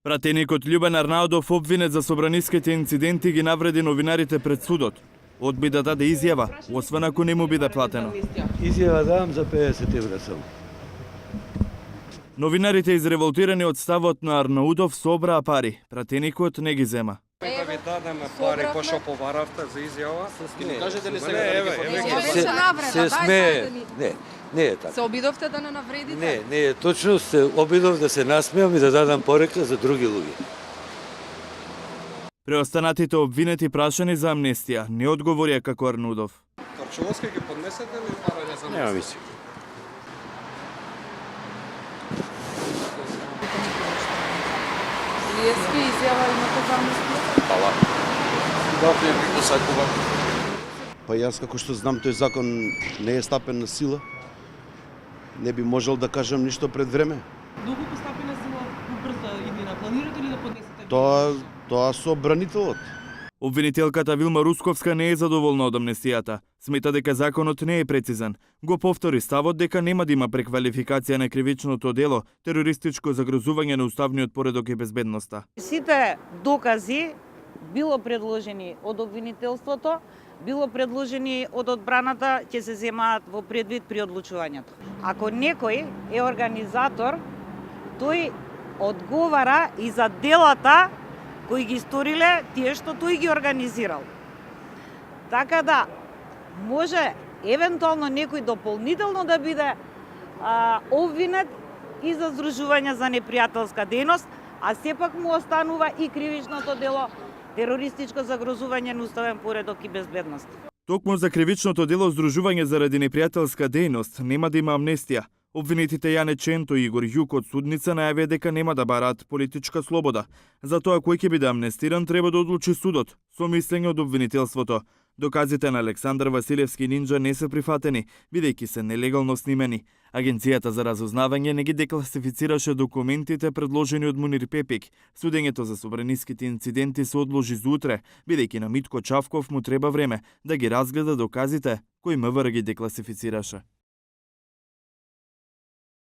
Пратеникот Љубен Арнаудов, обвинет за собраниските инциденти, ги навреди новинарите пред судот. Одби да даде изјава, освен ако не му биде платено. Изјава давам за 50 евра само. Новинарите изреволтирани од ставот на Арнаудов собраа пари. Пратеникот не ги зема. Нека ви дадеме пари кои што поваравте за изјава. Кажете ли сега Беше навреда, се смее. Не е така. Се обидовте да не навредите? Не е точно, се обидов да се насмеам и да дадам порека за други луѓе. Преостанатите обвинети прашани за амнестија не одговорија како Арнаудов. Карчуловски ги поднесете ли парање за Нема нас? мислам. Лиевски изјава имате за амнестија? Дате ви го сакувам. Па јас како што знам тој закон не е стапен на сила. Не би можел да кажам ништо пред време. Доколку стапи на сила брзо иднина, планирате ли да поднесете? Тоа со бранителот. Обвинителката Вилма Русковска не е задоволна од амнестијата. Смета дека законот не е прецизен. Го повтори ставот дека нема да има преквалификација на кривичното дело, терористичко загрозување на уставниот поредок и безбедноста. Сите докази било предложени од обвинителството, било предложени од одбраната, ќе се земаат во предвид при одлучувањето. Ако некој е организатор, тој одговара и за делата кои ги сториле тие што тој ги организирал. Така да, може евентуално некој дополнително да биде обвинет и за здружување за непријателска дејност, а сепак му останува и кривичното дело терористичко загрозување на уставен поредок и безбедност. Токму за кривичното дело здружување заради непријателска дејност нема да има амнестија. Обвинетите Јане Ченто и Игор Јук од судница најавија дека нема да бараат политичка слобода. Затоа кој ќе биде амнестиран треба да одлучи судот, со мислење од обвинителството. Доказите на Александар Василевски Нинџа не се прифатени, бидејќи се нелегално снимени. Агенцијата за разузнавање не ги декласифицираше документите предложени од Мунир Пепик. Судењето за собраниските инциденти се одложи за утре, бидејќи на Митко Чавков му треба време да ги разгледа доказите кои МВР ги декласифицираше.